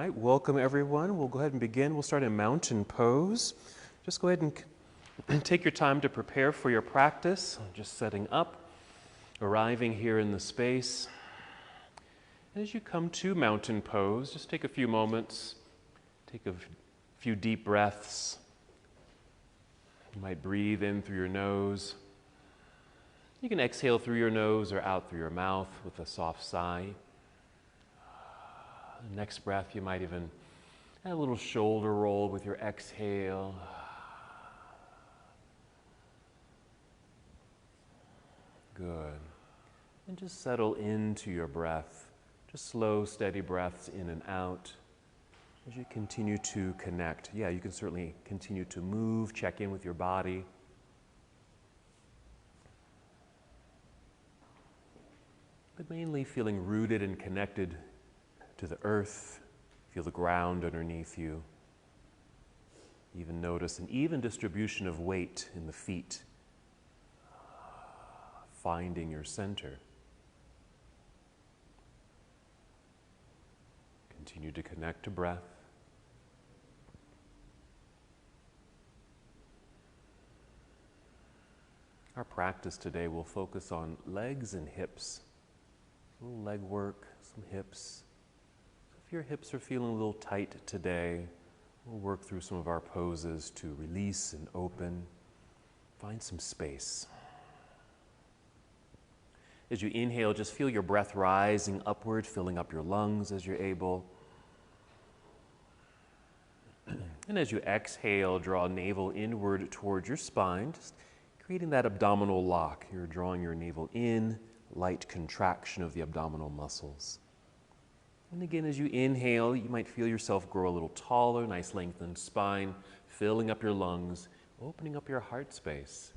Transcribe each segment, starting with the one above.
right, welcome everyone. We'll go ahead and begin. We'll start in mountain pose. Just go ahead and take your time to prepare for your practice. Just setting up, arriving here in the space. And as you come to mountain pose, just take a few moments, take a few deep breaths. You might breathe in through your nose. You can exhale through your nose or out through your mouth with a soft sigh. Next breath, you might even add a little shoulder roll with your exhale. Good. And just settle into your breath. Just slow, steady breaths in and out as you continue to connect. Yeah, you can certainly continue to move, check in with your body. But mainly feeling rooted and connected to the earth. Feel the ground underneath you. Even notice an even distribution of weight in the feet. Finding your center. Continue to connect to breath. Our practice today will focus on legs and hips. A little leg work, some hips. If your hips are feeling a little tight today, we'll work through some of our poses to release and open. Find some space. As you inhale, just feel your breath rising upward, filling up your lungs as you're able. And as you exhale, draw navel inward towards your spine, just creating that abdominal lock. You're drawing your navel in, light contraction of the abdominal muscles. And again, as you inhale, you might feel yourself grow a little taller, nice lengthened spine, filling up your lungs, opening up your heart space.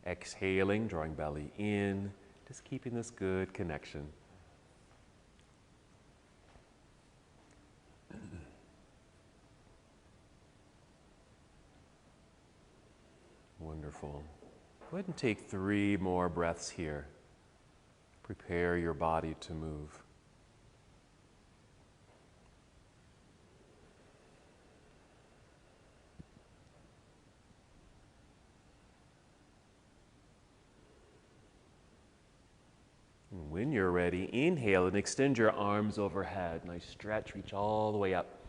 Exhaling, drawing belly in, just keeping this good connection. Wonderful. Go ahead and take 3 more breaths here. Prepare your body to move. And when you're ready, inhale and extend your arms overhead. Nice stretch, reach all the way up.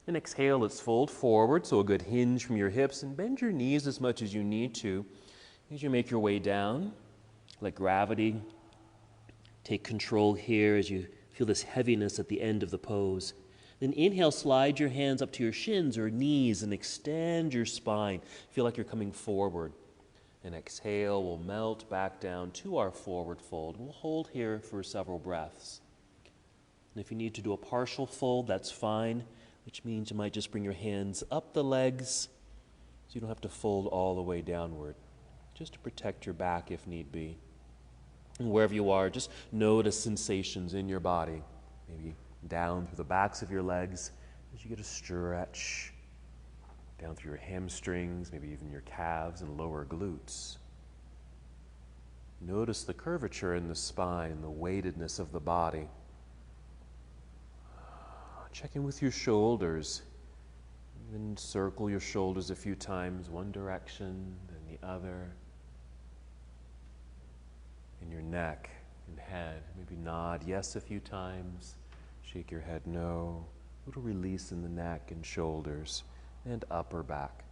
And exhale, let's fold forward, so a good hinge from your hips, and bend your knees as much as you need to. As you make your way down, let gravity take control here as you feel this heaviness at the end of the pose. Then inhale, slide your hands up to your shins or knees and extend your spine. Feel like you're coming forward. And exhale, we'll melt back down to our forward fold. We'll hold here for several breaths. And if you need to do a partial fold, that's fine, which means you might just bring your hands up the legs so you don't have to fold all the way downward, just to protect your back if need be. And wherever you are, just notice sensations in your body, maybe down through the backs of your legs as you get a stretch, down through your hamstrings, maybe even your calves and lower glutes. Notice the curvature in the spine, the weightedness of the body. Check in with your shoulders. Even circle your shoulders a few times, one direction, then the other. In your neck and head, maybe nod yes a few times, shake your head no. A little release in the neck and shoulders and upper back.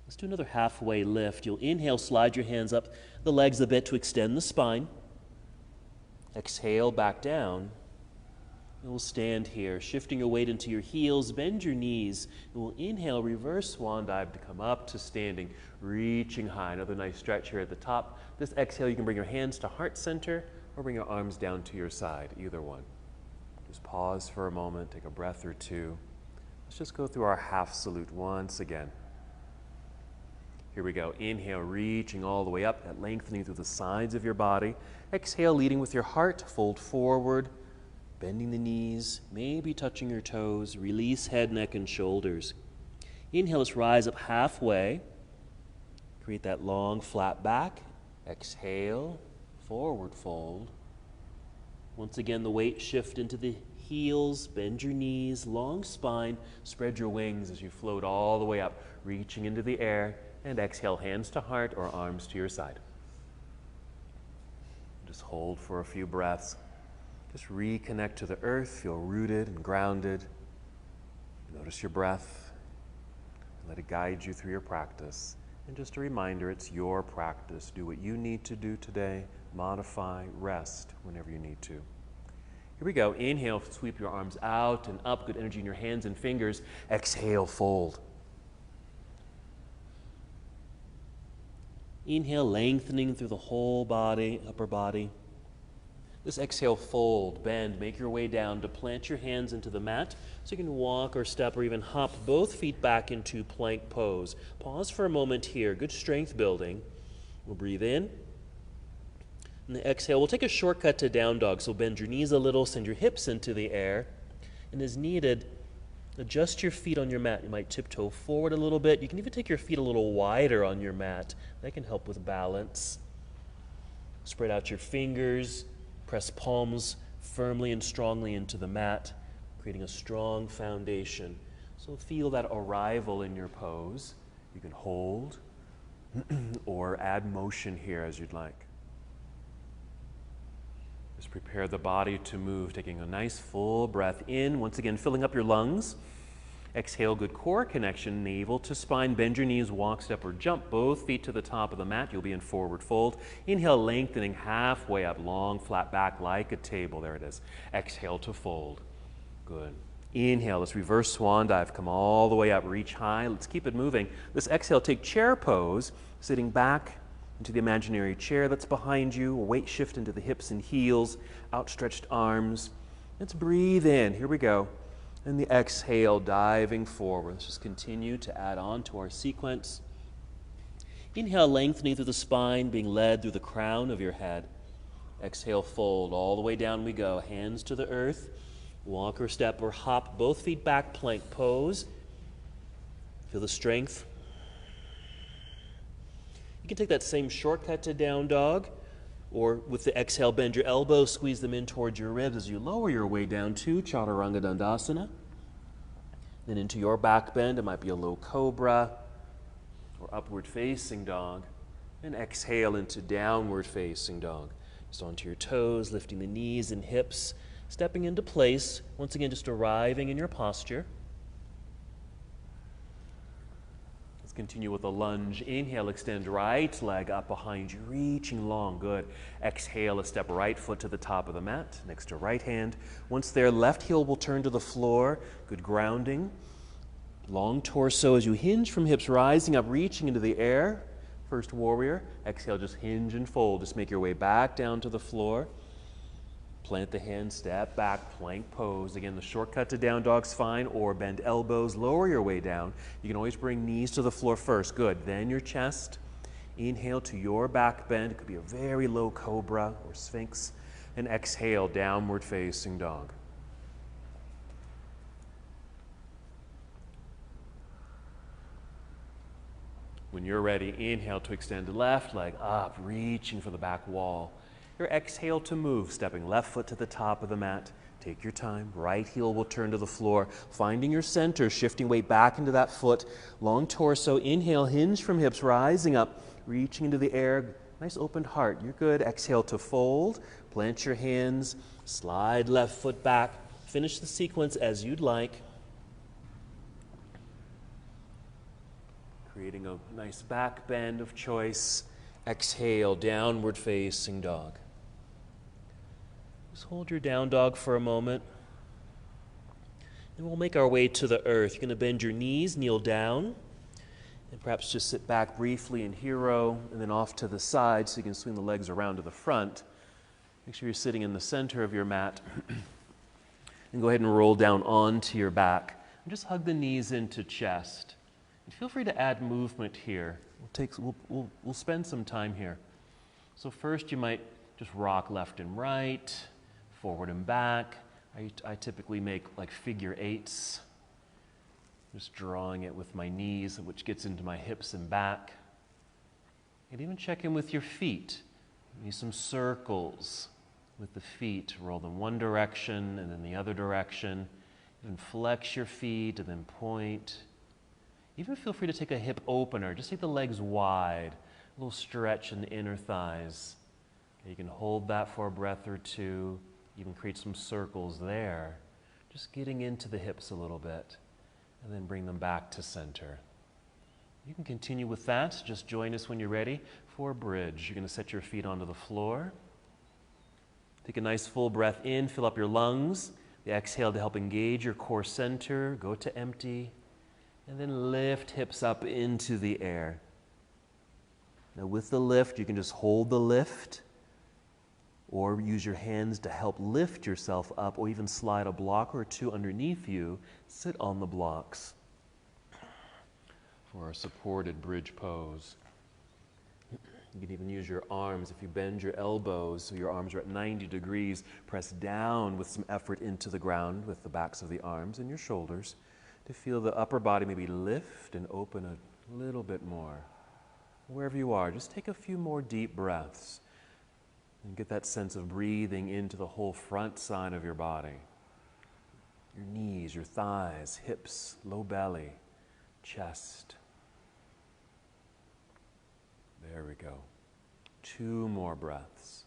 Let's do another halfway lift. You'll inhale, slide your hands up the legs a bit to extend the spine. Exhale, back down. And we'll stand here, shifting your weight into your heels, bend your knees, and we'll inhale, reverse swan dive to come up to standing, reaching high. Another nice stretch here at the top. This exhale, you can bring your hands to heart center or bring your arms down to your side, either one. Just pause for a moment, take a breath or two. Let's just go through our half salute once again. Here we go. Inhale, reaching all the way up, that lengthening through the sides of your body. Exhale, leading with your heart, fold forward, bending the knees, maybe touching your toes. Release head, neck, and shoulders. Inhale, let's rise up halfway. Create that long, flat back. Exhale, forward fold. Once again, the weight shift into the heels, bend your knees, long spine, spread your wings as you float all the way up, reaching into the air, and exhale, hands to heart or arms to your side. Just hold for a few breaths. Just reconnect to the earth, feel rooted and grounded. Notice your breath. Let it guide you through your practice. And just a reminder, it's your practice. Do what you need to do today. Modify, rest whenever you need to. Here we go. Inhale, sweep your arms out and up. Good energy in your hands and fingers. Exhale, fold. Inhale, lengthening through the whole body, upper body. This exhale, fold, bend, make your way down to plant your hands into the mat so you can walk or step or even hop both feet back into plank pose. Pause for a moment here. Good strength building. We'll breathe in. And the exhale, we'll take a shortcut to down dog. So bend your knees a little, send your hips into the air. And as needed, adjust your feet on your mat. You might tiptoe forward a little bit. You can even take your feet a little wider on your mat. That can help with balance. Spread out your fingers. Press palms firmly and strongly into the mat, creating a strong foundation. So feel that arrival in your pose. You can hold or add motion here as you'd like. Just prepare the body to move, taking a nice full breath in, once again filling up your lungs. Exhale, good core connection, navel to spine. Bend your knees, walk, step, or jump both feet to the top of the mat. You'll be in forward fold. Inhale, lengthening halfway up, long, flat back like a table. There it is. Exhale to fold. Good. Inhale, let's reverse swan dive. Come all the way up, reach high. Let's keep it moving. This exhale, take chair pose, sitting back into the imaginary chair that's behind you. Weight shift into the hips and heels, outstretched arms. Let's breathe in. Here we go. And the exhale, diving forward. Let's just continue to add on to our sequence. Inhale, lengthening through the spine, being led through the crown of your head. Exhale, fold. All the way down we go. Hands to the earth. Walk or step or hop, both feet back, plank pose. Feel the strength. You can take that same shortcut to down dog, or with the exhale, bend your elbows, squeeze them in towards your ribs as you lower your way down to Chaturanga Dandasana. Then into your back bend, it might be a low cobra or upward facing dog. And exhale into downward facing dog. Just onto your toes, lifting the knees and hips, stepping into place. Once again, just arriving in your posture. Continue with a lunge. Inhale, extend right leg up behind you, reaching long. Good. Exhale, a step right foot to the top of the mat, next to right hand. Once there, left heel will turn to the floor. Good grounding. Long torso as you hinge from hips, rising up, reaching into the air. First warrior. Exhale, just hinge and fold. Just make your way back down to the floor. Plant the hands, step back, plank pose. Again, the shortcut to down dog's fine, or bend elbows, lower your way down. You can always bring knees to the floor first. Good. Then your chest. Inhale to your back bend. It could be a very low cobra or sphinx. And exhale, downward facing dog. When you're ready, inhale to extend left leg up, reaching for the back wall. Your exhale to move, stepping left foot to the top of the mat. Take your time. Right heel will turn to the floor. Finding your center, shifting weight back into that foot. Long torso. Inhale, hinge from hips, rising up, reaching into the air. Nice opened heart. You're good. Exhale to fold. Plant your hands. Slide left foot back. Finish the sequence as you'd like. Creating a nice back bend of choice. Exhale, downward facing dog. Just hold your down dog for a moment. And we'll make our way to the earth. You're going to bend your knees, kneel down, and perhaps just sit back briefly in hero, and then off to the side so you can swing the legs around to the front. Make sure you're sitting in the center of your mat. And go ahead and roll down onto your back. And just hug the knees into chest. And feel free to add movement here. We'll spend some time here. So first you might just rock left and right, forward and back. I typically make like figure eights, just drawing it with my knees, which gets into my hips and back. And even check in with your feet. Maybe some circles, with the feet. Roll them one direction and then the other direction. Even flex your feet and then point. Even feel free to take a hip opener. Just take the legs wide. A little stretch in the inner thighs. Okay, you can hold that for a breath or two. Even create some circles there. Just getting into the hips a little bit. And then bring them back to center. You can continue with that. Just join us when you're ready for a bridge. You're going to set your feet onto the floor. Take a nice full breath in, fill up your lungs. The exhale to help engage your core center. Go to empty. And then lift hips up into the air. Now with the lift, you can just hold the lift or use your hands to help lift yourself up, or even slide a block or two underneath you. Sit on the blocks for a supported bridge pose. You can even use your arms. If you bend your elbows so your arms are at 90 degrees, press down with some effort into the ground with the backs of the arms and your shoulders to feel the upper body maybe lift and open a little bit more. Wherever you are, just take a few more deep breaths and get that sense of breathing into the whole front side of your body. Your knees, your thighs, hips, low belly, chest. There we go. 2 more breaths.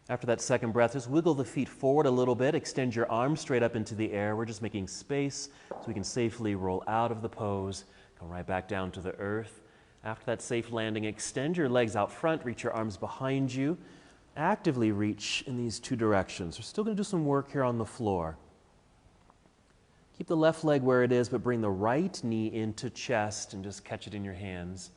After that second breath, just wiggle the feet forward a little bit. Extend your arms straight up into the air. We're just making space so we can safely roll out of the pose. Come right back down to the earth. After that safe landing, extend your legs out front. Reach your arms behind you. Actively reach in these 2 directions. We're still going to do some work here on the floor. Keep the left leg where it is, but bring the right knee into chest and just catch it in your hands.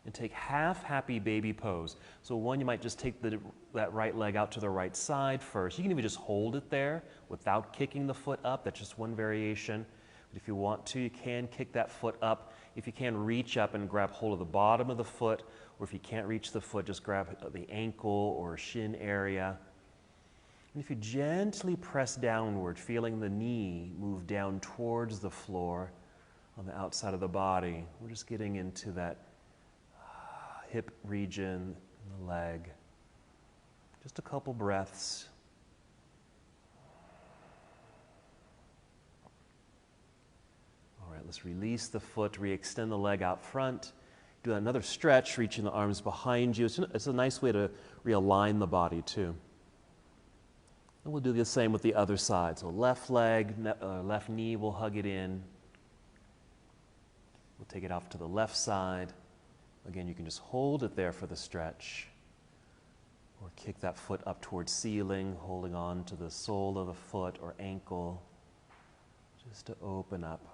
And take half happy baby pose. So one, you might just take that right leg out to the right side first. You can even just hold it there without kicking the foot up. That's just one variation. But if you want to, you can kick that foot up. If you can, reach up and grab hold of the bottom of the foot, or if you can't reach the foot, just grab the ankle or shin area. And if you gently press downward, feeling the knee move down towards the floor on the outside of the body, we're just getting into that hip region and the leg. Just a couple breaths. All right, let's release the foot, re-extend the leg out front. Do another stretch, reaching the arms behind you. It's a nice way to realign the body too. And we'll do the same with the other side. So left leg, left knee, we'll hug it in. We'll take it off to the left side. Again, you can just hold it there for the stretch, or kick that foot up towards ceiling, holding on to the sole of the foot or ankle, just to open up.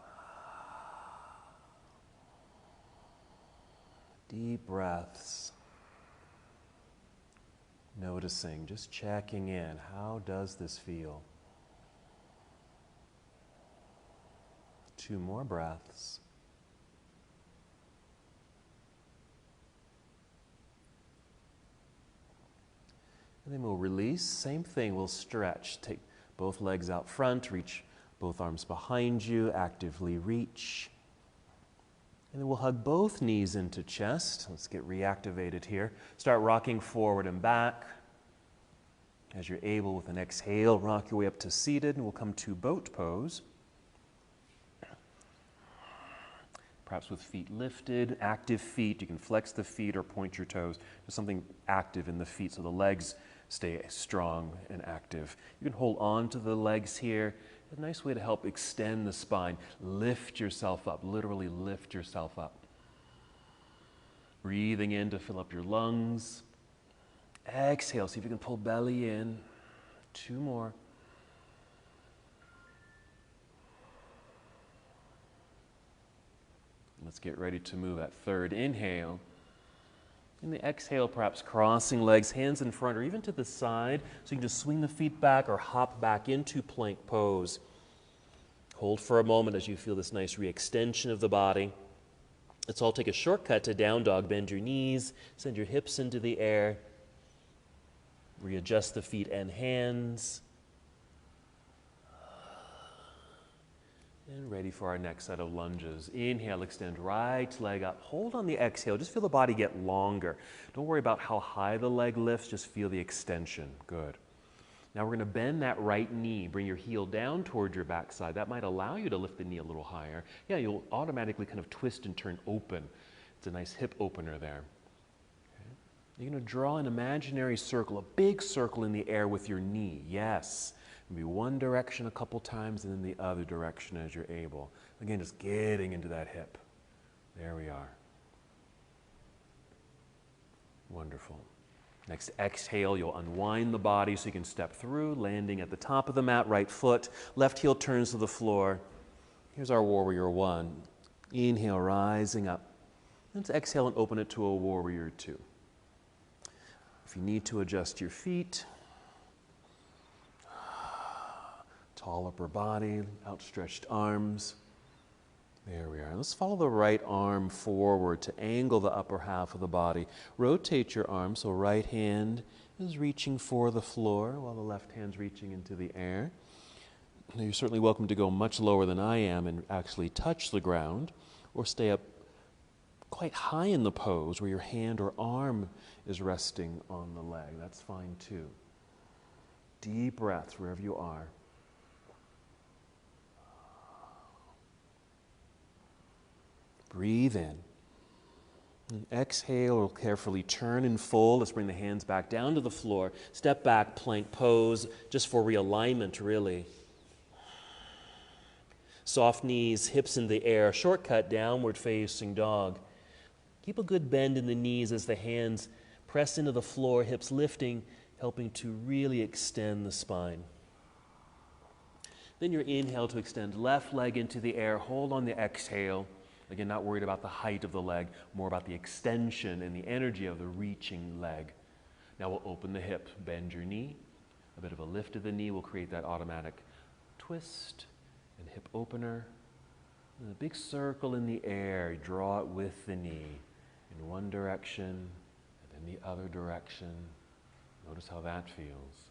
Deep breaths. Noticing, just checking in. How does this feel? 2 more breaths. And then we'll release. Same thing, we'll stretch. Take both legs out front, reach both arms behind you, actively reach. And then we'll hug both knees into chest. Let's get reactivated here. Start rocking forward and back. As you're able, with an exhale, rock your way up to seated, and we'll come to boat pose. Perhaps with feet lifted, active feet. You can flex the feet or point your toes. There's something active in the feet so the legs stay strong and active. You can hold on to the legs here. A nice way to help extend the spine. Lift yourself up, literally lift yourself up. Breathing in to fill up your lungs. Exhale, see if you can pull belly in. 2 more. Let's get ready to move that third inhale. In the exhale, perhaps crossing legs, hands in front or even to the side, so you can just swing the feet back or hop back into plank pose. Hold for a moment as you feel this nice re-extension of the body. Let's all take a shortcut to down dog. Bend your knees, send your hips into the air. Readjust the feet and hands. And ready for our next set of lunges. Inhale, extend right leg up. Hold on the exhale. Just feel the body get longer. Don't worry about how high the leg lifts. Just feel the extension. Good. Now we're going to bend that right knee. Bring your heel down towards your backside. That might allow you to lift the knee a little higher. Yeah, you'll automatically kind of twist and turn open. It's a nice hip opener there. Okay. You're going to draw an imaginary circle, a big circle in the air with your knee. Yes. Maybe one direction a couple times and then the other direction as you're able. Again, just getting into that hip. There we are. Wonderful. Next exhale, you'll unwind the body so you can step through, landing at the top of the mat, right foot, left heel turns to the floor. Here's our warrior one. Inhale, rising up. Let's exhale and open it to a warrior two. If you need to adjust your feet, tall upper body, outstretched arms. There we are. Let's follow the right arm forward to angle the upper half of the body. Rotate your arm so right hand is reaching for the floor while the left hand's reaching into the air. Now you're certainly welcome to go much lower than I am and actually touch the ground, or stay up quite high in the pose where your hand or arm is resting on the leg. That's fine too. Deep breaths wherever you are. Breathe in. And exhale, we'll carefully turn and fold. Let's bring the hands back down to the floor. Step back, plank pose, just for realignment, really. Soft knees, hips in the air. Shortcut, downward facing dog. Keep a good bend in the knees as the hands press into the floor, hips lifting, helping to really extend the spine. Then your inhale to extend left leg into the air. Hold on the exhale. Again, not worried about the height of the leg, more about the extension and the energy of the reaching leg. Now we'll open the hip, bend your knee. A bit of a lift of the knee will create that automatic twist and hip opener. And a big circle in the air, draw it with the knee in one direction and then the other direction. Notice how that feels.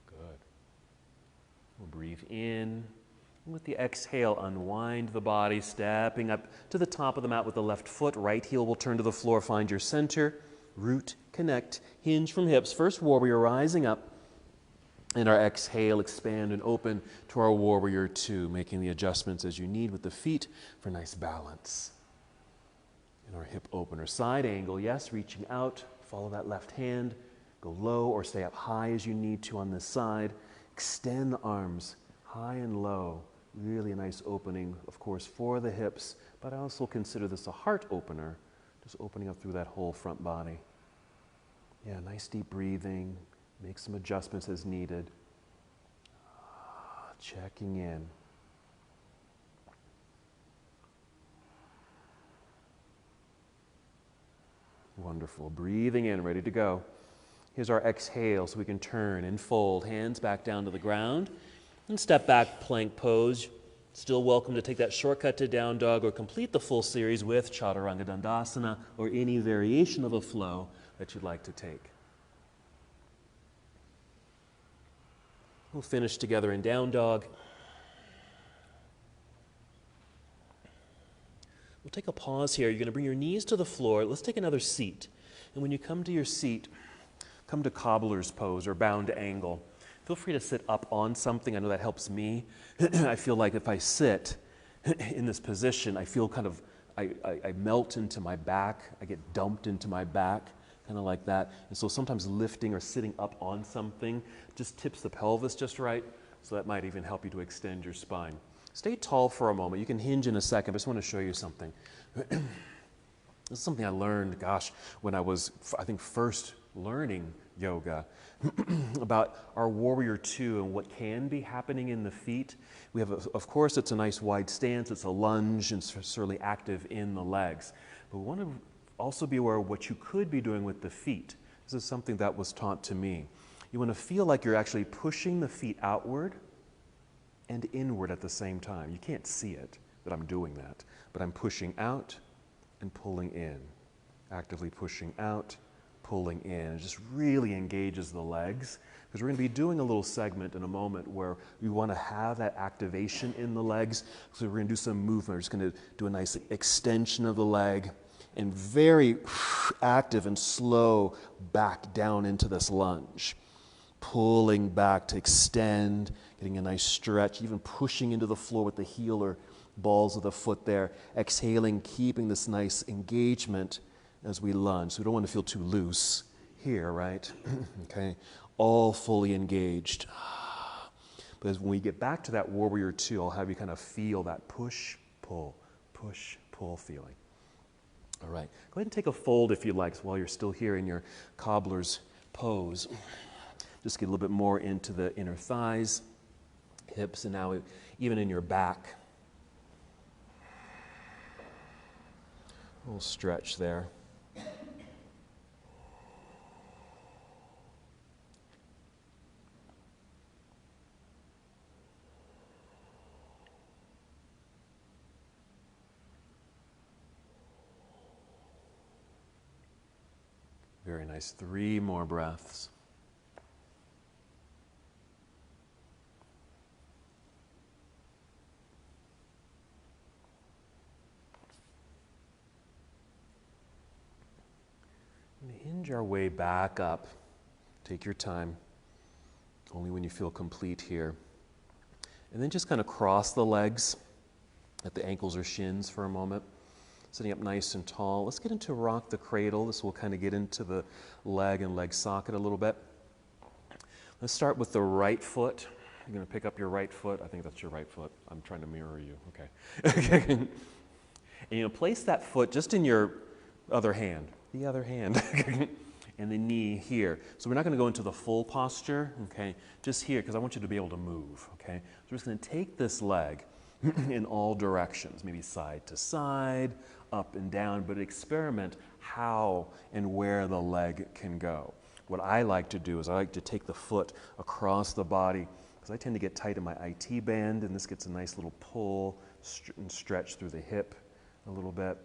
Good. We'll breathe in. With the exhale, unwind the body, stepping up to the top of the mat with the left foot. Right heel will turn to the floor. Find your center. Root, connect, hinge from hips. First warrior, rising up. And our exhale, expand and open to our warrior two, making the adjustments as you need with the feet for nice balance. And our hip opener, side angle, yes, reaching out. Follow that left hand. Go low or stay up high as you need to on this side. Extend the arms high and low. Really a nice opening, of course, for the hips, but I also consider this a heart opener, just opening up through that whole front body. Yeah, nice deep breathing. Make some adjustments as needed. Checking in. Wonderful. Breathing in, ready to go. Here's our exhale so we can turn and fold. Hands back down to the ground. And step back, plank pose. Still welcome to take that shortcut to down dog or complete the full series with Chaturanga Dandasana or any variation of a flow that you'd like to take. We'll finish together in down dog. We'll take a pause here. You're going to bring your knees to the floor. Let's take another seat. And when you come to your seat, come to cobbler's pose or bound angle. Feel free to sit up on something. I know that helps me. I feel like if I sit in this position, I feel kind of, I melt into my back. I get dumped into my back, kind of like that. And so sometimes lifting or sitting up on something just tips the pelvis just right. So that might even help you to extend your spine. Stay tall for a moment. You can hinge in a second. I just want to show you something. This is something I learned, when I was, I think, first learning yoga about our warrior two and what can be happening in the feet. We have, of course, it's a nice wide stance. It's a lunge and certainly active in the legs. But we want to also be aware of what you could be doing with the feet. This is something that was taught to me. You want to feel like you're actually pushing the feet outward and inward at the same time. You can't see it, that I'm doing that. But I'm pushing out and pulling in. Actively pushing out, pulling in. It just really engages the legs, because we're going to be doing a little segment in a moment where we want to have that activation in the legs. So we're going to do some movement. We're just going to do a nice extension of the leg and very active and slow back down into this lunge. Pulling back to extend, getting a nice stretch, even pushing into the floor with the heel or balls of the foot there. Exhaling, keeping this nice engagement as we lunge. So we don't want to feel too loose here, right? Okay, all fully engaged. But as when we get back to that warrior two, I'll have you kind of feel that push, pull feeling. All right, go ahead and take a fold if you like while you're still here in your cobbler's pose. Just get a little bit more into the inner thighs, hips, and now even in your back. A little stretch there. Very nice. 3 more breaths. Hinge our way back up. Take your time, only when you feel complete here. And then just kind of cross the legs at the ankles or shins for a moment. Sitting up nice and tall. Let's get into rock the cradle. This will kind of get into the leg and leg socket a little bit. Let's start with the right foot. You're going to pick up your right foot. I think that's your right foot. I'm trying to mirror you. Okay. And you'll place that foot just in your other hand. The other hand. And the knee here. So we're not going to go into the full posture, okay? Just here, because I want you to be able to move, okay? So we're just going to take this leg in all directions, maybe side to side, up and down, but experiment how and where the leg can go. What I like to do is I like to take the foot across the body, because I tend to get tight in my IT band, and this gets a nice little pull and stretch through the hip a little bit.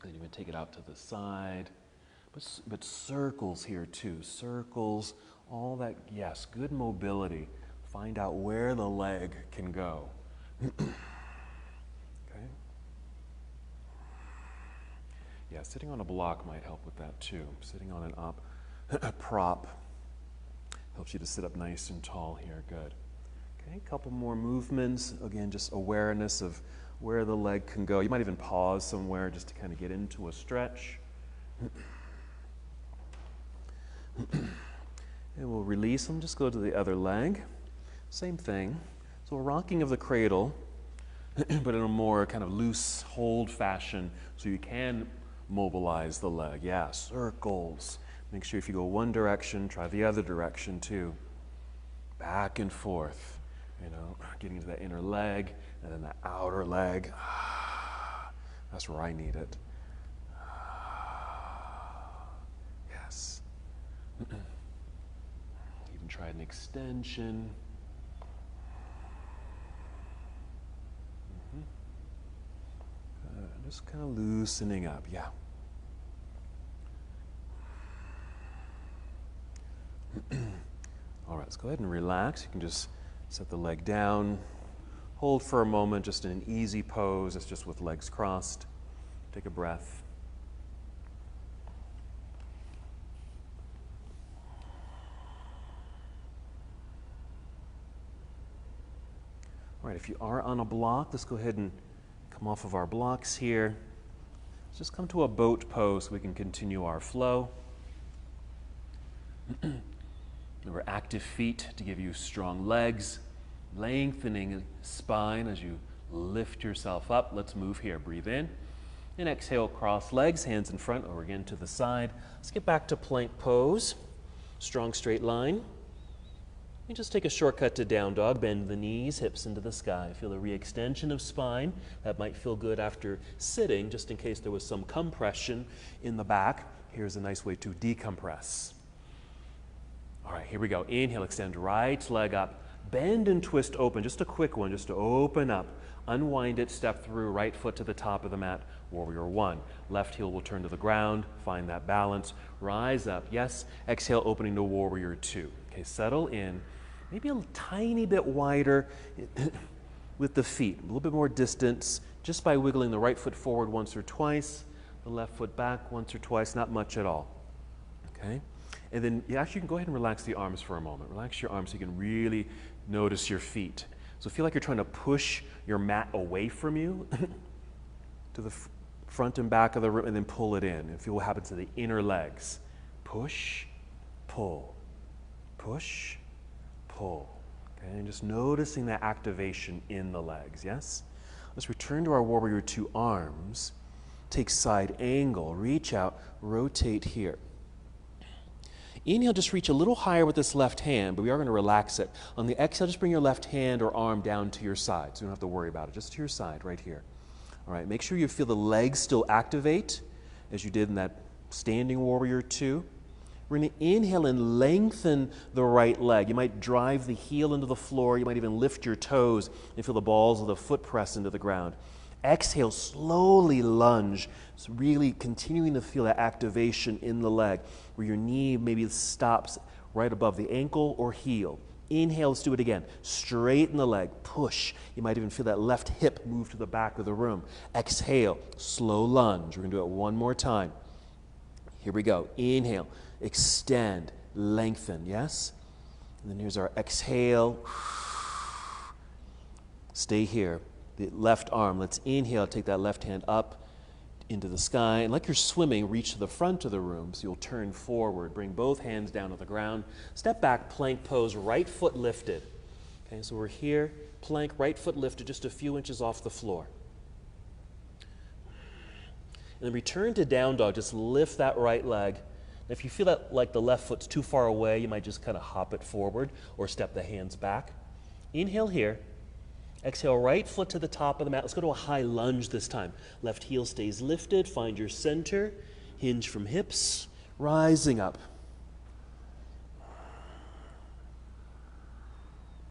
And even take it out to the side. But circles here too. Circles, all that, yes, good mobility. Find out where the leg can go. Okay. Yeah, sitting on a block might help with that too. Sitting on a prop helps you to sit up nice and tall here. Good. Okay, a couple more movements. Again, just awareness of where the leg can go. You might even pause somewhere just to kind of get into a stretch. And we'll release them. Just go to the other leg. Same thing. So a rocking of the cradle, but in a more kind of loose hold fashion so you can mobilize the leg. Yeah, circles. Make sure if you go one direction, try the other direction too. Back and forth. You know, getting to that inner leg and then the outer leg. That's where I need it. Yes. Even try an extension. Just kind of loosening up, yeah. All right, let's go ahead and relax. You can just set the leg down. Hold for a moment, just in an easy pose. It's just with legs crossed. Take a breath. All right, if you are on a block, let's go ahead and come off of our blocks here. Let's just come to a boat pose so we can continue our flow. Remember, active feet to give you strong legs, lengthening spine as you lift yourself up. Let's move here. Breathe in and exhale, cross legs, hands in front or again to the side. Let's get back to plank pose. Strong straight line. And just take a shortcut to down dog. Bend the knees, hips into the sky. Feel a re-extension of spine. That might feel good after sitting, just in case there was some compression in the back. Here's a nice way to decompress. All right, here we go. Inhale, extend right leg up. Bend and twist open. Just a quick one, just to open up. Unwind it, step through, right foot to the top of the mat. Warrior one. Left heel will turn to the ground, find that balance, rise up. Yes, exhale, opening to warrior two. Okay, settle in, maybe a tiny bit wider with the feet, a little bit more distance, just by wiggling the right foot forward once or twice, the left foot back once or twice, not much at all. Okay? And then you can go ahead and relax the arms for a moment. Relax your arms so you can really notice your feet. So feel like you're trying to push your mat away from you to the front and back of the room, and then pull it in. And feel what happens to the inner legs. Push, pull, push, pull. Okay? And just noticing that activation in the legs, yes? Let's return to our warrior two arms. Take side angle, reach out, rotate here. Inhale, just reach a little higher with this left hand, but we are going to relax it. On the exhale, just bring your left hand or arm down to your side, so you don't have to worry about it. Just to your side, right here. All right, make sure you feel the legs still activate, as you did in that standing warrior two. We're going to inhale and lengthen the right leg. You might drive the heel into the floor. You might even lift your toes and feel the balls of the foot press into the ground. Exhale, slowly lunge. So really continuing to feel that activation in the leg, where your knee maybe stops right above the ankle or heel. Inhale, let's do it again. Straighten the leg, push. You might even feel that left hip move to the back of the room. Exhale, slow lunge. We're going to do it one more time. Here we go. Inhale, extend, lengthen, yes? And then here's our exhale. Stay here. The left arm, let's inhale, take that left hand up into the sky, and like you're swimming, reach to the front of the room, so you'll turn forward, bring both hands down to the ground, step back, plank pose, right foot lifted. Okay, so we're here, plank, right foot lifted, just a few inches off the floor. And then return to down dog, just lift that right leg. And if you feel that like the left foot's too far away, you might just kind of hop it forward or step the hands back. Inhale here. Exhale, right foot to the top of the mat. Let's go to a high lunge this time. Left heel stays lifted. Find your center. Hinge from hips. Rising up.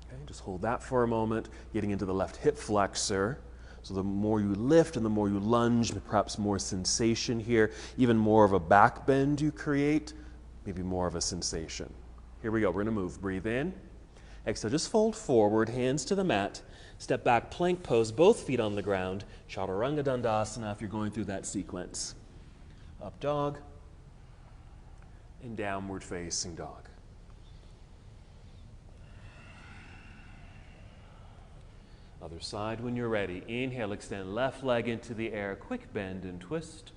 Okay, just hold that for a moment. Getting into the left hip flexor. So the more you lift and the more you lunge, perhaps more sensation here. Even more of a back bend you create. Maybe more of a sensation. Here we go. We're going to move. Breathe in. Exhale, just fold forward. Hands to the mat. Step back, plank pose, both feet on the ground. Chaturanga Dandasana if you're going through that sequence. Up dog and downward facing dog. Other side when you're ready. Inhale, extend left leg into the air. Quick bend and twist.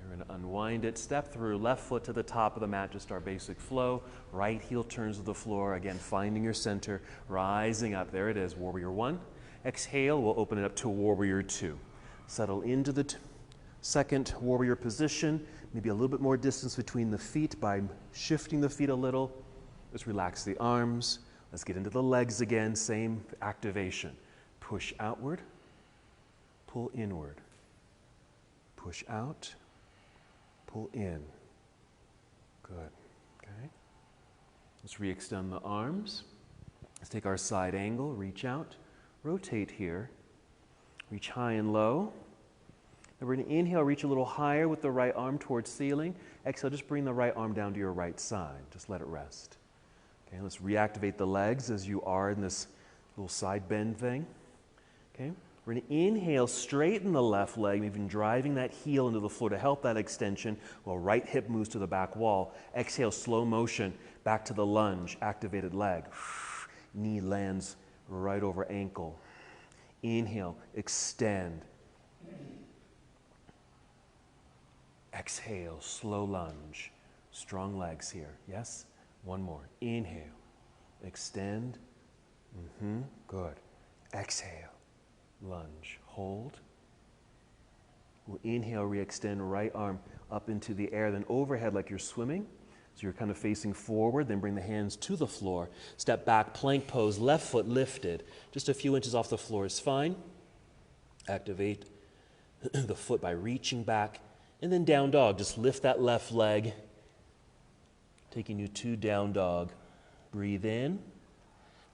We're going to unwind it, step through, left foot to the top of the mat, just our basic flow. Right heel turns to the floor, again, finding your center, rising up. There it is, warrior one. Exhale, we'll open it up to warrior two. Settle into the second warrior position, maybe a little bit more distance between the feet by shifting the feet a little. Just relax the arms. Let's get into the legs again, same activation. Push outward, pull inward. Push out. Pull in. Good. Okay. Let's re-extend the arms. Let's take our side angle, reach out, rotate here, reach high and low. Then we're going to inhale, reach a little higher with the right arm towards ceiling. Exhale, just bring the right arm down to your right side. Just let it rest. Okay, let's reactivate the legs as you are in this little side bend thing. Okay. We're going to inhale, straighten the left leg, even driving that heel into the floor to help that extension while right hip moves to the back wall. Exhale, slow motion, back to the lunge, activated leg. Knee lands right over ankle. Inhale, extend. Exhale, slow lunge. Strong legs here. Yes? One more. Inhale, extend. Good. Exhale. Lunge, hold. We'll inhale, re-extend right arm up into the air, then overhead like you're swimming. So you're kind of facing forward, then bring the hands to the floor. Step back, plank pose, left foot lifted. Just a few inches off the floor is fine. Activate the foot by reaching back. And then down dog, just lift that left leg, taking you to down dog. Breathe in.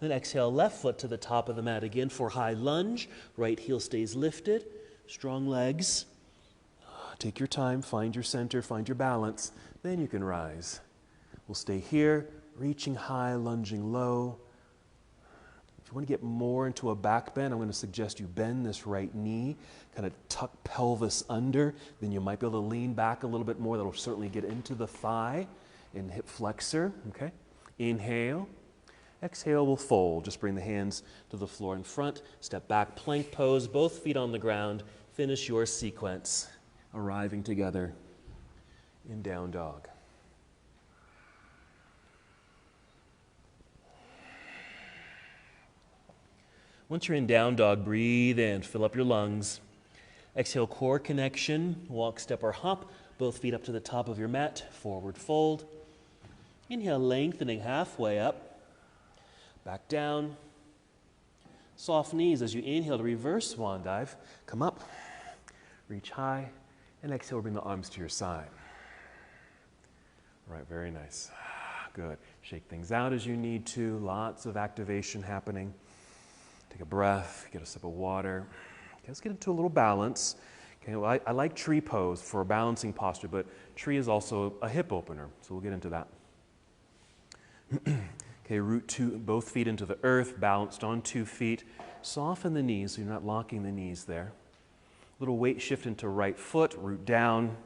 Then exhale, left foot to the top of the mat again for high lunge. Right heel stays lifted. Strong legs. Take your time, find your center, find your balance, then you can rise. We'll stay here, reaching high, lunging low. If you want to get more into a back bend, I'm going to suggest you bend this right knee, kind of tuck pelvis under. Then you might be able to lean back a little bit more. That'll certainly get into the thigh and hip flexor. Okay. Inhale. Exhale, we'll fold. Just bring the hands to the floor in front. Step back, plank pose, both feet on the ground. Finish your sequence, arriving together in down dog. Once you're in down dog, breathe in, fill up your lungs. Exhale, core connection, walk, step, or hop, both feet up to the top of your mat, forward fold. Inhale, lengthening halfway up, back down. Soft knees as you inhale to reverse swan dive. Come up, reach high, and exhale, bring the arms to your side. All right, very nice. Good. Shake things out as you need to, lots of activation happening. Take a breath, get a sip of water. Okay, let's get into a little balance. Okay, well, I like tree pose for a balancing posture, but tree is also a hip opener, so we'll get into that. Okay, root both feet into the earth, balanced on 2 feet. Soften the knees so you're not locking the knees there. Little weight shift into right foot, root down.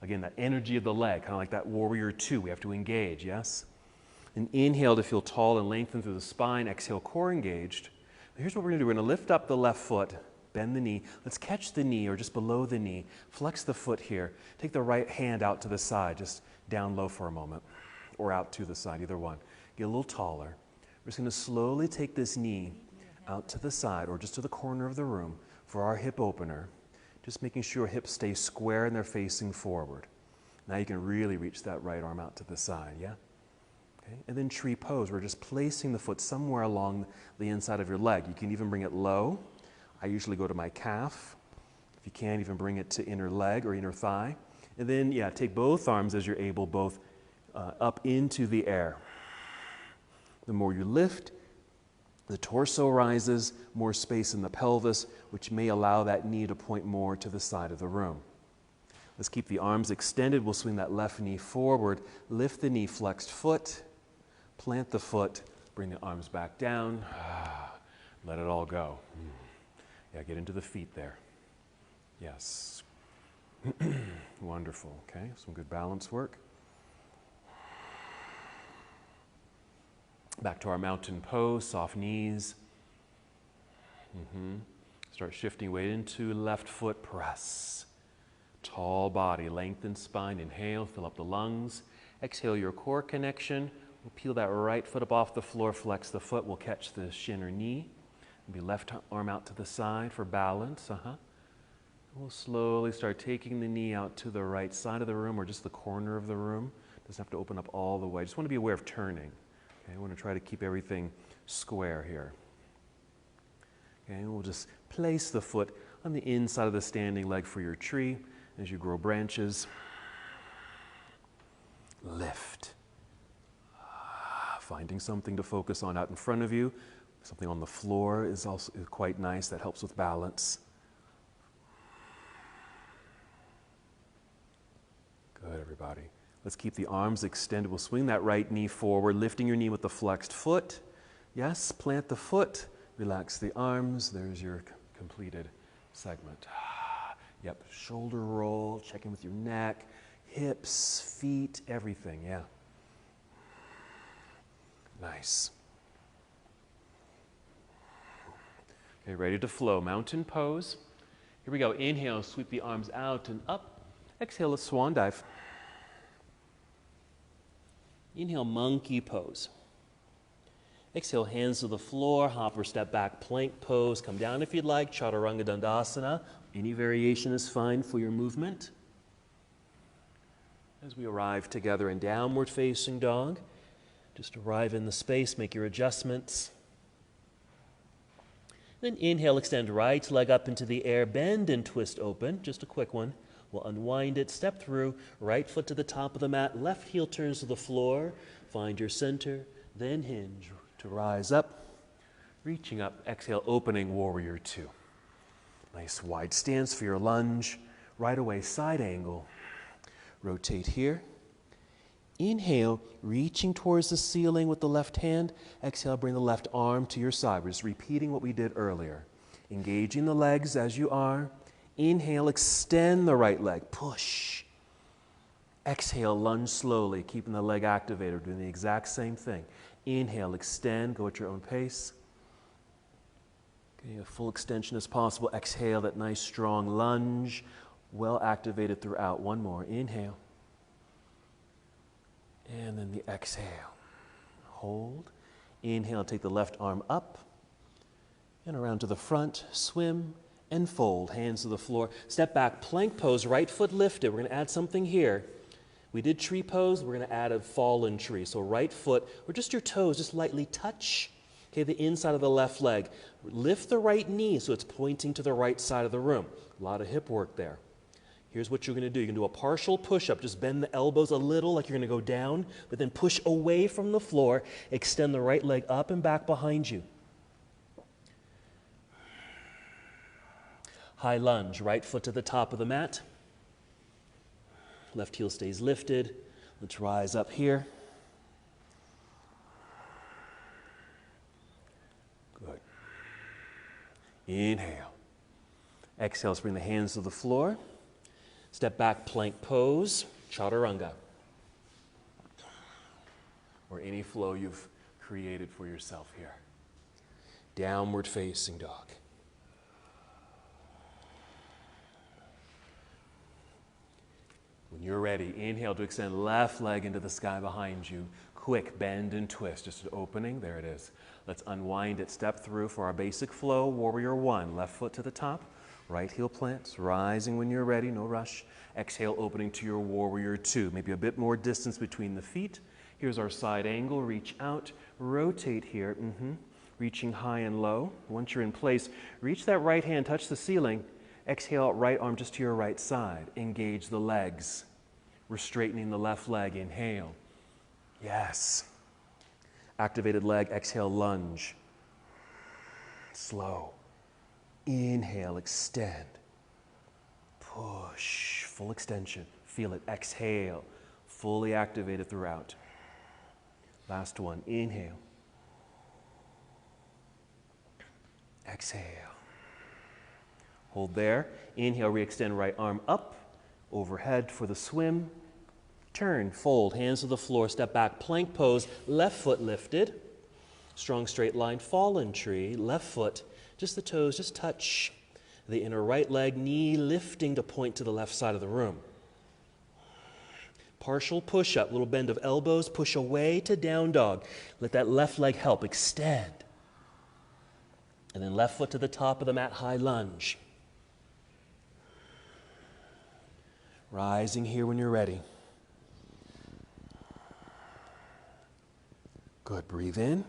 Again, that energy of the leg, kind of like that warrior 2. We have to engage, yes? And inhale to feel tall and lengthen through the spine. Exhale, core engaged. Here's what we're going to do. We're going to lift up the left foot, bend the knee. Let's catch the knee or just below the knee. Flex the foot here. Take the right hand out to the side, just down low for a moment, or out to the side, either one. Get a little taller. We're just going to slowly take this knee out to the side or just to the corner of the room for our hip opener. Just making sure hips stay square and they're facing forward. Now you can really reach that right arm out to the side, yeah? Okay. And then tree pose, we're just placing the foot somewhere along the inside of your leg. You can even bring it low. I usually go to my calf. If you can, even bring it to inner leg or inner thigh. And then, yeah, take both arms as you're able, both up into the air. The more you lift, the torso rises, more space in the pelvis, which may allow that knee to point more to the side of the room. Let's keep the arms extended. We'll swing that left knee forward. Lift the knee, flexed foot. Plant the foot, bring the arms back down, let it all go. Yeah, get into the feet there. Yes. Wonderful, okay, some good balance work. Back to our mountain pose, soft knees. Start shifting weight into left foot, press. Tall body, lengthen spine, inhale, fill up the lungs. Exhale your core connection. We'll peel that right foot up off the floor, flex the foot. We'll catch the shin or knee. Maybe left arm out to the side for balance. We'll slowly start taking the knee out to the right side of the room or just the corner of the room. Doesn't have to open up all the way. Just want to be aware of turning. Okay, I want to try to keep everything square here. Okay, and we'll just place the foot on the inside of the standing leg for your tree as you grow branches. Lift. Finding something to focus on out in front of you. Something on the floor is also quite nice. That helps with balance. Good, everybody. Let's keep the arms extended. We'll swing that right knee forward, lifting your knee with the flexed foot. Yes, plant the foot. Relax the arms. There's your completed segment. Yep, shoulder roll, check in with your neck, hips, feet, everything, yeah. Nice. Okay, ready to flow. Mountain pose. Here we go. Inhale, sweep the arms out and up. Exhale, a swan dive. Inhale, monkey pose. Exhale, hands to the floor, hop or step back, plank pose. Come down if you'd like, Chaturanga Dandasana. Any variation is fine for your movement. As we arrive together in downward facing dog, just arrive in the space, make your adjustments. Then inhale, extend right leg up into the air, bend and twist open, just a quick one. We'll unwind it, step through, right foot to the top of the mat, left heel turns to the floor, find your center, then hinge to rise up, reaching up, exhale, opening warrior 2. Nice wide stance for your lunge. Right away, side angle. Rotate here. Inhale, reaching towards the ceiling with the left hand. Exhale, bring the left arm to your side. We're just repeating what we did earlier. Engaging the legs as you are. Inhale, extend the right leg. Push. Exhale, lunge slowly, keeping the leg activated, doing the exact same thing. Inhale, extend, go at your own pace. Getting a full extension as possible. Exhale, that nice strong lunge, well activated throughout. One more. Inhale. And then the exhale. Hold. Inhale, take the left arm up and around to the front. Swim and fold. Hands to the floor. Step back, plank pose, right foot lifted. We're going to add something here. We did tree pose. We're going to add a fallen tree. So right foot, or just your toes, just lightly touch. Okay, the inside of the left leg. Lift the right knee so it's pointing to the right side of the room. A lot of hip work there. Here's what you're going to do. You're going to do a partial push-up. Just bend the elbows a little like you're going to go down, but then push away from the floor. Extend the right leg up and back behind you. High lunge. Right foot to the top of the mat. Left heel stays lifted. Let's rise up here. Good. Inhale. Exhale, let's bring the hands to the floor. Step back, plank pose, chaturanga. Or any flow you've created for yourself here. Downward facing dog. When you're ready, inhale to extend left leg into the sky behind you. Quick bend and twist, just an opening, there it is. Let's unwind it, step through for our basic flow, warrior one. Left foot to the top, right heel plants, rising when you're ready, no rush. Exhale, opening to your warrior two. Maybe a bit more distance between the feet. Here's our side angle, reach out, rotate here, reaching high and low. Once you're in place, reach that right hand, touch the ceiling. Exhale, right arm just to your right side. Engage the legs. We're straightening the left leg. Inhale. Yes. Activated leg. Exhale, lunge. Slow. Inhale, extend. Push. Full extension. Feel it. Exhale. Fully activated throughout. Last one. Inhale. Exhale. Hold there. Inhale, re-extend right arm up, overhead for the swim. Turn, fold, hands to the floor, step back, plank pose, left foot lifted. Strong straight line, fallen tree, left foot, just the toes, just touch the inner right leg, knee lifting to point to the left side of the room. Partial push-up, little bend of elbows, push away to down dog. Let that left leg help, extend. And then left foot to the top of the mat, high lunge. Rising here when you're ready. Good, breathe in.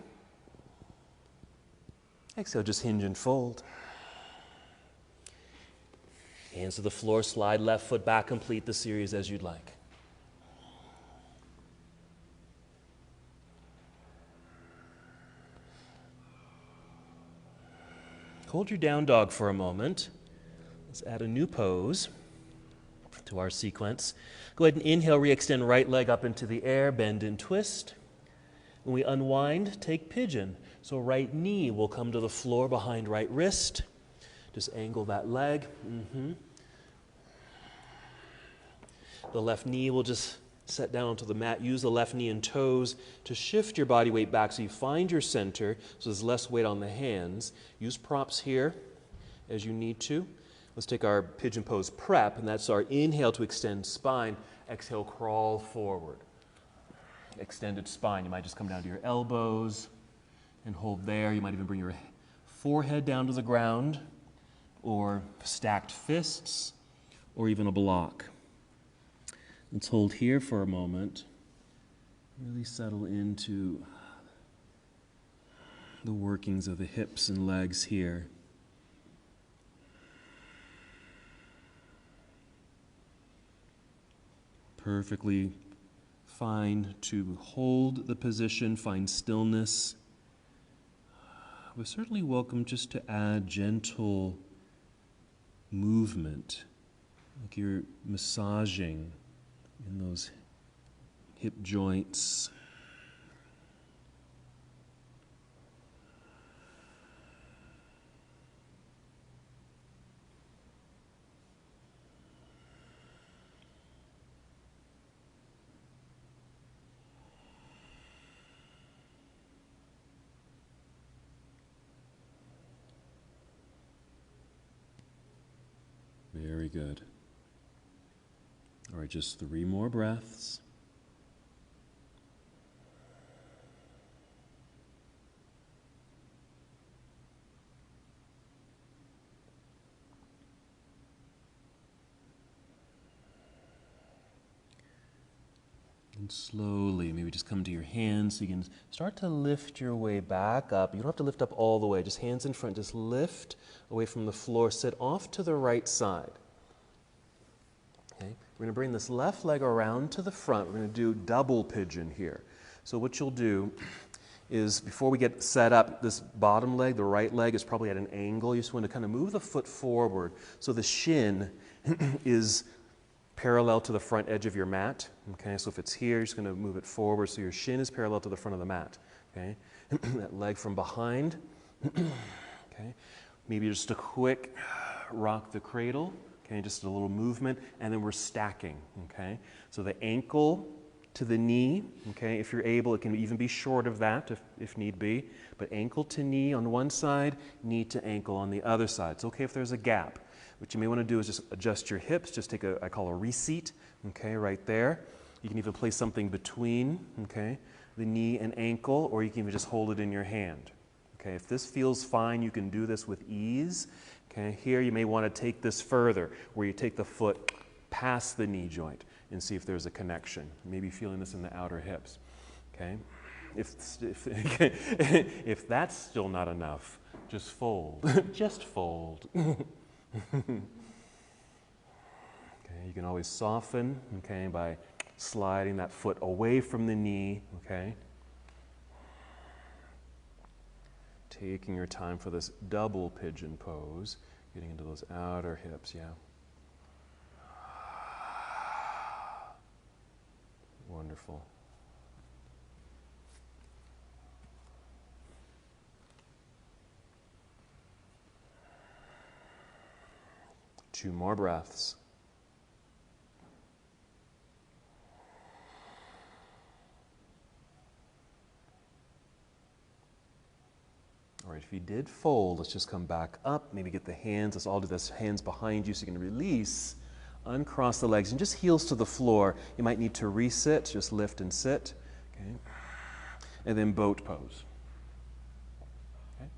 Exhale, just hinge and fold. Hands to the floor, slide left foot back, complete the series as you'd like. Hold your down dog for a moment. Let's add a new pose to our sequence. Go ahead and inhale, re-extend right leg up into the air, bend and twist. When we unwind, take pigeon. So right knee will come to the floor behind right wrist. Just angle that leg. The left knee will just set down onto the mat. Use the left knee and toes to shift your body weight back so you find your center, so there's less weight on the hands. Use props here as you need to. Let's take our pigeon pose prep, and that's our inhale to extend spine. Exhale, crawl forward. Extended spine. You might just come down to your elbows and hold there. You might even bring your forehead down to the ground, or stacked fists, or even a block. Let's hold here for a moment. Really settle into the workings of the hips and legs here. Perfectly fine to hold the position, find stillness. We're certainly welcome just to add gentle movement Like you're massaging in those hip joints. Very good. All right, just 3 more breaths. And slowly, maybe just come to your hands so you can start to lift your way back up. You don't have to lift up all the way, just hands in front, just lift away from the floor, sit off to the right side. Okay? We're going to bring this left leg around to the front. We're going to do double pigeon here. So what you'll do is, before we get set up, this bottom leg, the right leg, is probably at an angle. You just want to kind of move the foot forward so the shin is parallel to the front edge of your mat. Okay, so if it's here, you're just going to move it forward so your shin is parallel to the front of the mat. Okay, that leg from behind. Okay, maybe just a quick rock the cradle. Okay, just a little movement, and then we're stacking. Okay, so the ankle to the knee. Okay, if you're able, it can even be short of that if need be. But ankle to knee on one side, knee to ankle on the other side. It's okay if there's a gap. What you may want to do is just adjust your hips, just take I call a reseat, okay, right there. You can even place something between, okay, the knee and ankle, or you can even just hold it in your hand. Okay, if this feels fine, you can do this with ease. Okay, here you may want to take this further, where you take the foot past the knee joint and see if there's a connection. Maybe feeling this in the outer hips. Okay, if that's still not enough, just fold. Just fold. Okay, you can always soften, okay, by sliding that foot away from the knee, okay? Taking your time for this double pigeon pose, getting into those outer hips, yeah. Wonderful. Two more breaths. All right, if you did fold, let's just come back up. Maybe get the hands, let's all do this, hands behind you so you can release. Uncross the legs and just heels to the floor. You might need to resit, just lift and sit. Okay. And then boat pose. Okay.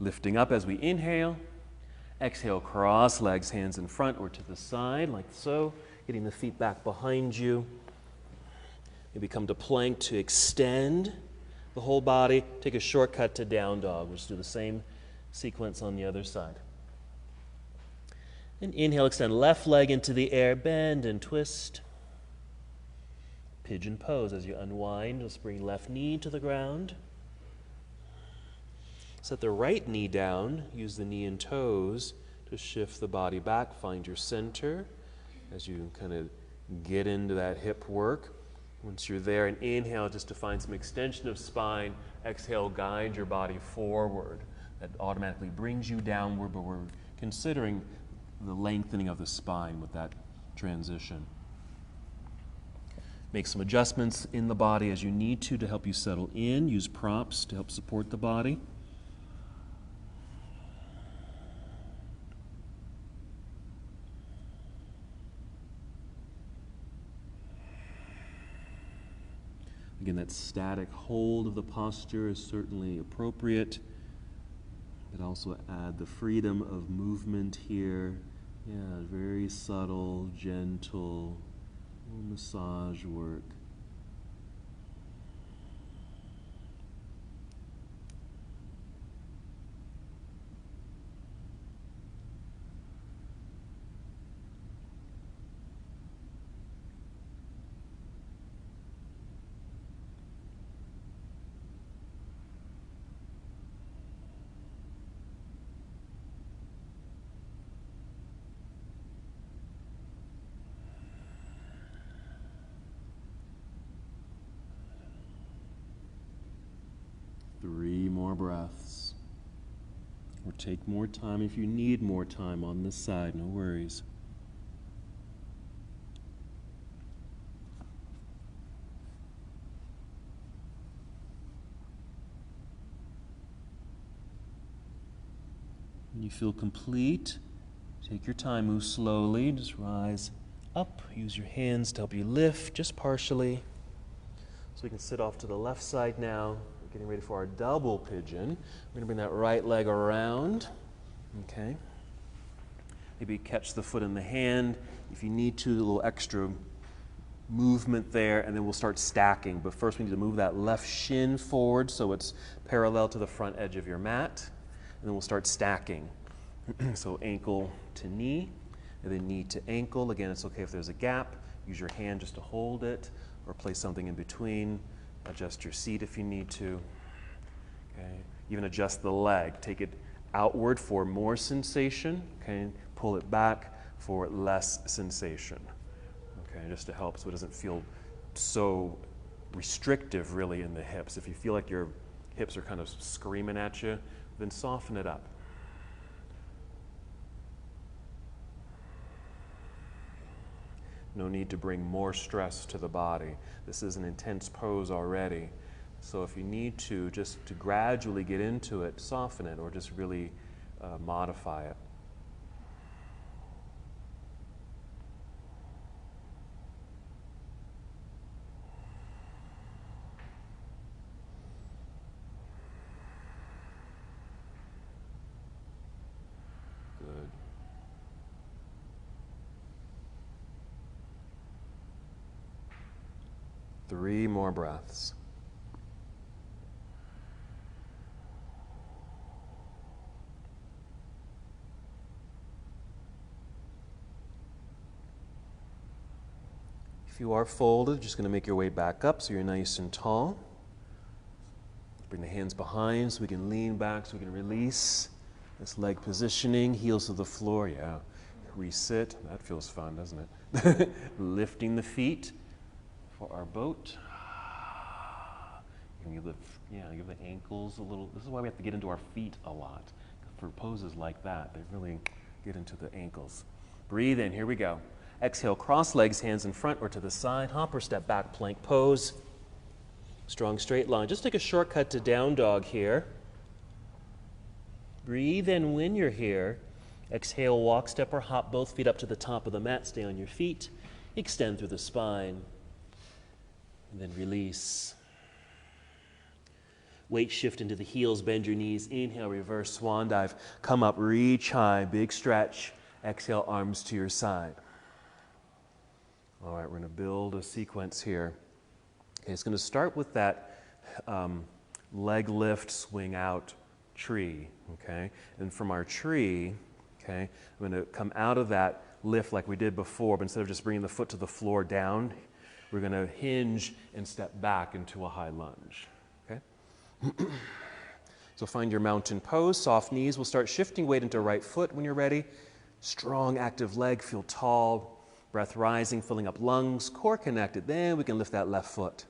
Lifting up as we inhale. Exhale, cross legs, hands in front or to the side, like so. Getting the feet back behind you. Maybe come to plank to extend the whole body. Take a shortcut to down dog. We'll just do the same sequence on the other side. And inhale, extend left leg into the air, bend and twist. Pigeon pose. As you unwind, just bring left knee to the ground. Set the right knee down. Use the knee and toes to shift the body back. Find your center as you kind of get into that hip work. Once you're there, and inhale just to find some extension of spine. Exhale, guide your body forward. That automatically brings you downward, but we're considering the lengthening of the spine with that transition. Make some adjustments in the body as you need to help you settle in. Use props to help support the body. Again, that static hold of the posture is certainly appropriate. But also add the freedom of movement here. Yeah, very subtle, gentle massage work. more breaths. Or take more time if you need more time on this side, no worries. When you feel complete, take your time, move slowly, just rise up. Use your hands to help you lift, just partially. So we can sit off to the left side now. We're getting ready for our double pigeon. We're going to bring that right leg around. Okay. Maybe catch the foot in the hand. If you need to, a little extra movement there, and then we'll start stacking. But first we need to move that left shin forward so it's parallel to the front edge of your mat. And then we'll start stacking. So ankle to knee, and then knee to ankle. Again, it's okay if there's a gap. Use your hand just to hold it, or place something in between. Adjust your seat if you need to. Okay. Even adjust the leg. Take it outward for more sensation. Okay. Pull it back for less sensation. Okay. Just to help so it doesn't feel so restrictive really in the hips. If you feel like your hips are kind of screaming at you, then soften it up. No need to bring more stress to the body. This is an intense pose already. So if you need to, just to gradually get into it, soften it, or just really modify it. Good. Three more breaths. If you are folded, just going to make your way back up so you're nice and tall. Bring the hands behind so we can lean back, so we can release this leg positioning, heels to the floor. Yeah. Resit. That feels fun, doesn't it? Lifting the feet for our boat. You can give the ankles a little. This is why we have to get into our feet a lot. For poses like that, they really get into the ankles. Breathe in. Here we go. Exhale, cross legs, hands in front or to the side. Hop or step back, plank pose. Strong straight line. Just take a shortcut to down dog here. Breathe in when you're here. Exhale, walk, step, or hop both feet up to the top of the mat. Stay on your feet. Extend through the spine. And then release. Weight shift into the heels, bend your knees. Inhale, reverse swan dive. Come up, reach high, big stretch. Exhale, arms to your side. All right, we're going to build a sequence here. Okay, it's going to start with that leg lift, swing out tree. Okay, and from our tree, okay, I'm going to come out of that lift like we did before, but instead of just bringing the foot to the floor down, we're going to hinge and step back into a high lunge. Okay. So find your mountain pose, soft knees. We'll start shifting weight into right foot when you're ready. Strong, active leg, feel tall. Breath rising, filling up lungs, core connected. Then we can lift that left foot.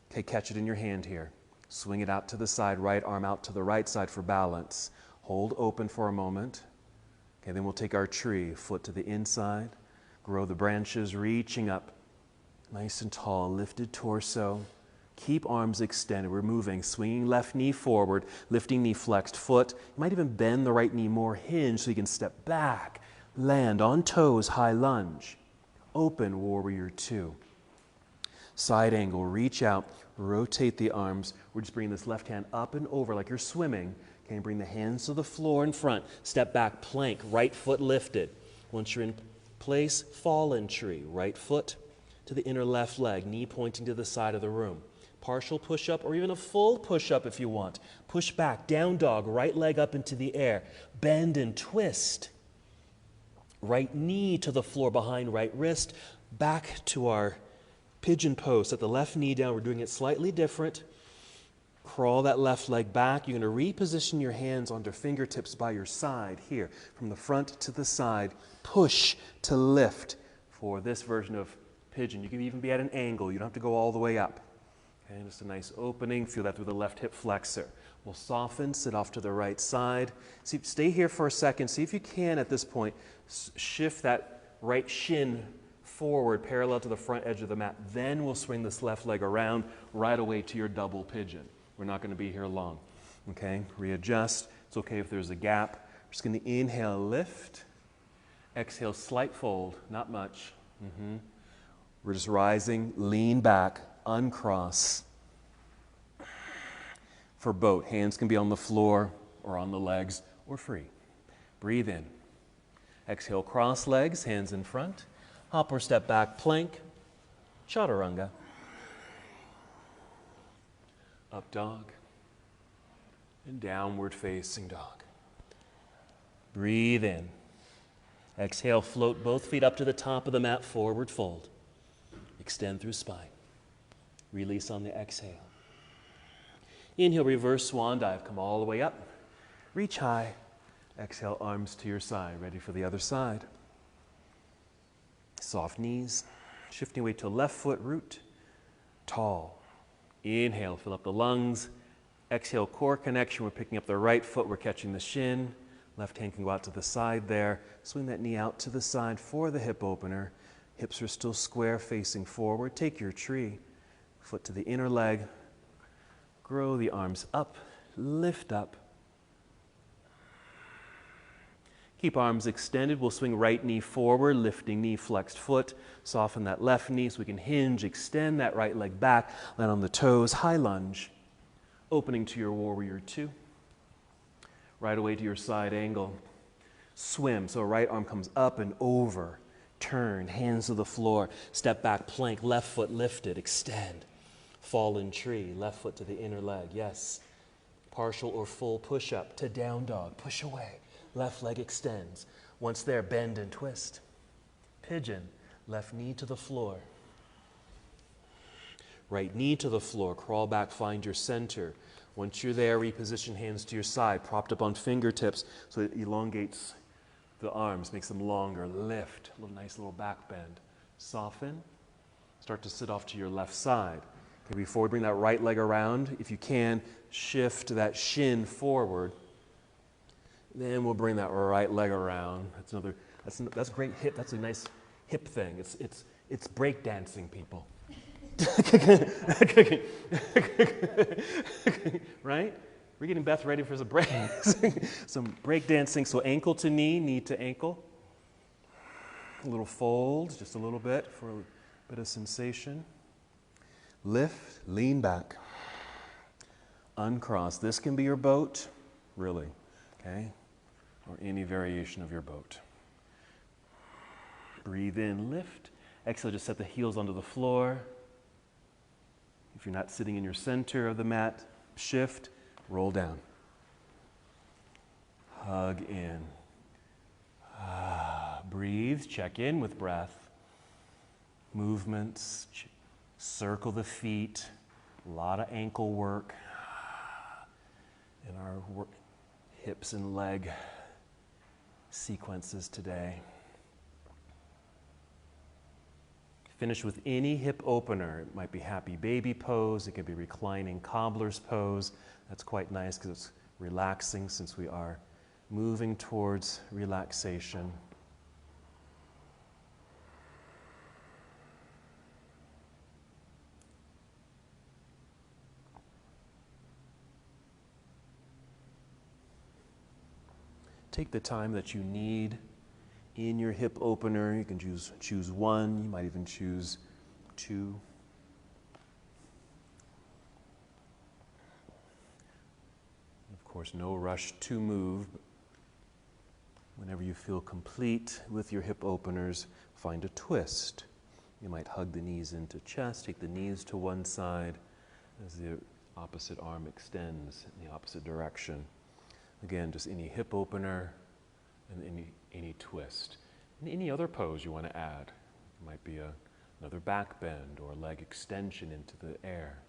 Okay, catch it in your hand here. Swing it out to the side, right arm out to the right side for balance. Hold open for a moment. Okay, then we'll take our tree, foot to the inside. Grow the branches, reaching up. Nice and tall, lifted torso. Keep arms extended. We're moving, swinging left knee forward, lifting knee flexed foot. You might even bend the right knee more, hinge so you can step back. Land on toes, high lunge. Open, warrior two. Side angle, reach out, rotate the arms. We're just bringing this left hand up and over like you're swimming. Okay, bring the hands to the floor in front. Step back, plank, right foot lifted. Once you're in place, fallen tree. Right foot to the inner left leg, knee pointing to the side of the room. Partial push-up or even a full push-up if you want. Push back, down dog, right leg up into the air. Bend and twist. Right knee to the floor behind right wrist. Back to our pigeon pose. Set the left knee down. We're doing it slightly different. Crawl that left leg back. You're going to reposition your hands onto fingertips by your side here. From the front to the side. Push to lift for this version of pigeon. You can even be at an angle. You don't have to go all the way up. Okay, just a nice opening. Feel that through the left hip flexor. We'll soften, sit off to the right side. See, stay here for a second. See if you can at this point shift that right shin forward parallel to the front edge of the mat. Then we'll swing this left leg around right away to your double pigeon. We're not going to be here long. Okay, readjust. It's okay if there's a gap. We're just going to inhale, lift. Exhale, slight fold, not much. We're just rising, lean back, uncross. For boat, hands can be on the floor or on the legs or free. Breathe in. Exhale, cross legs, hands in front. Hop or step back, plank, chaturanga. Up dog and downward facing dog. Breathe in. Exhale, float both feet up to the top of the mat, forward fold. Extend through spine. Release on the exhale. Inhale, reverse swan dive. Come all the way up. Reach high. Exhale, arms to your side. Ready for the other side. Soft knees. Shifting weight to left foot, root. Tall. Inhale, fill up the lungs. Exhale, core connection. We're picking up the right foot. We're catching the shin. Left hand can go out to the side there. Swing that knee out to the side for the hip opener. Hips are still square, facing forward. Take your tree. Foot to the inner leg. Grow the arms up. Lift up. Keep arms extended. We'll swing right knee forward, lifting knee, flexed foot. Soften that left knee so we can hinge. Extend that right leg back. Land on the toes. High lunge. Opening to your warrior two. Right away to your side angle. Swim. So right arm comes up and over. Turn. Hands to the floor. Step back. Plank. Left foot lifted. Extend. Fallen tree. Left foot to the inner leg. Yes. Partial or full push up to down dog. Push away. Left leg extends. Once there, bend and twist. Pigeon. Left knee to the floor. Right knee to the floor. Crawl back. Find your center. Once you're there, reposition hands to your side, propped up on fingertips so it elongates the arms, makes them longer. Lift, a little nice little back bend. Soften. Start to sit off to your left side. Okay, before we bring that right leg around, if you can, shift that shin forward. Then we'll bring that right leg around. That's a great hip. That's a nice hip thing. It's break dancing, people. Right? We're getting Beth ready for some break. Some break dancing. So ankle to knee to ankle. A little fold, just a little bit for a bit of sensation. Lift, lean back. Uncross. This can be your boat, really, okay? Or any variation of your boat. Breathe in, lift. Exhale, just set the heels onto the floor. If you're not sitting in your center of the mat, shift, roll down. Hug in. Breathe, check in with breath. Movements, circle the feet, a lot of ankle work in our hips and leg sequences today. Finish with any hip opener. It might be happy baby pose. It could be reclining cobbler's pose. That's quite nice because it's relaxing since we are moving towards relaxation. Take the time that you need in your hip opener. You can choose one. You might even choose two. Of course, no rush to move. Whenever you feel complete with your hip openers, find a twist. You might hug the knees into chest, take the knees to one side as the opposite arm extends in the opposite direction. Again, just any hip opener and any twist. And any other pose you want to add. It might be another back bend or leg extension into the air.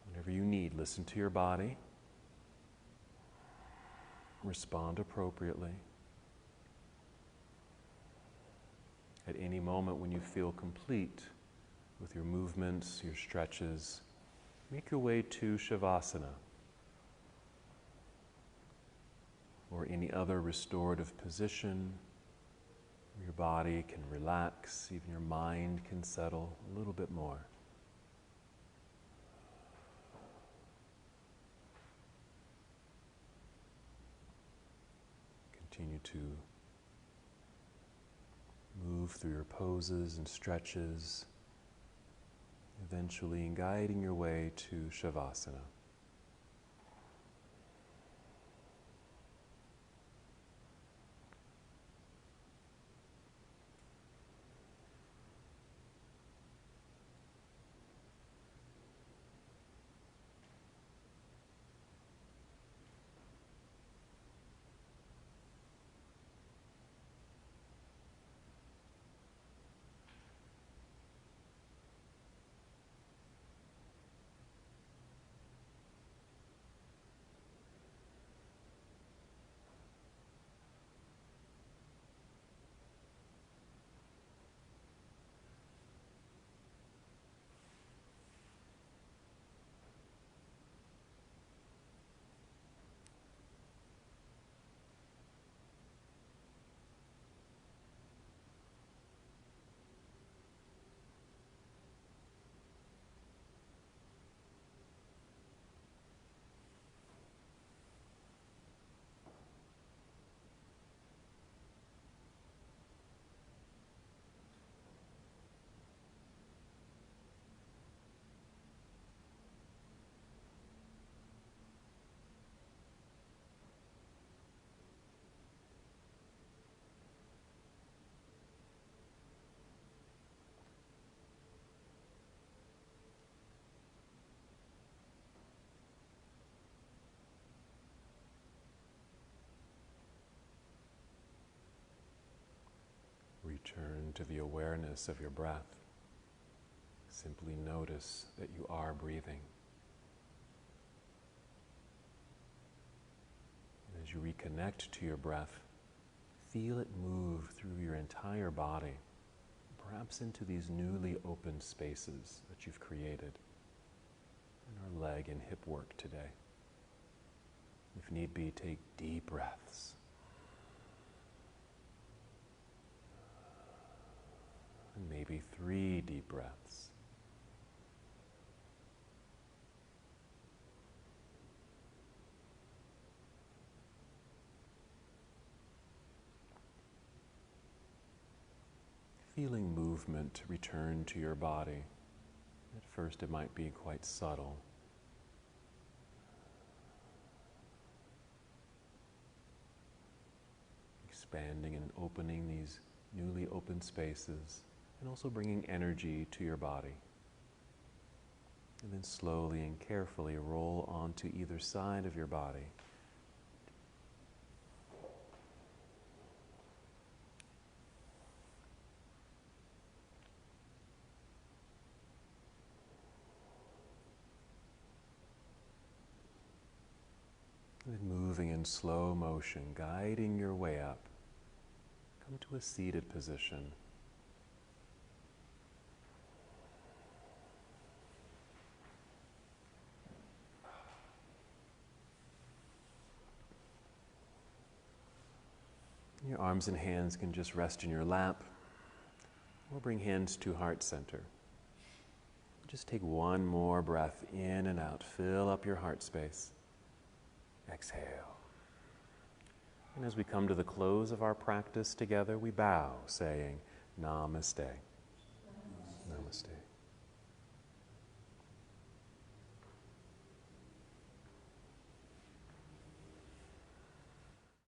Whenever you need, listen to your body. Respond appropriately. At any moment when you feel complete with your movements, your stretches, make your way to Shavasana, or any other restorative position where your body can relax, even your mind can settle a little bit more. Continue to move through your poses and stretches, eventually guiding your way to Shavasana. Return to the awareness of your breath. Simply notice that you are breathing. And as you reconnect to your breath, feel it move through your entire body, perhaps into these newly opened spaces that you've created in our leg and hip work today. If need be, take deep breaths. And maybe 3 deep breaths. Feeling movement return to your body. At first it might be quite subtle. Expanding and opening these newly opened spaces, and also bringing energy to your body. And then slowly and carefully roll onto either side of your body. And then moving in slow motion, guiding your way up. Come to a seated position. Your arms and hands can just rest in your lap, or bring hands to heart center. Just take one more breath in and out. Fill up your heart space. Exhale. And as we come to the close of our practice together, we bow, saying, Namaste. Namaste.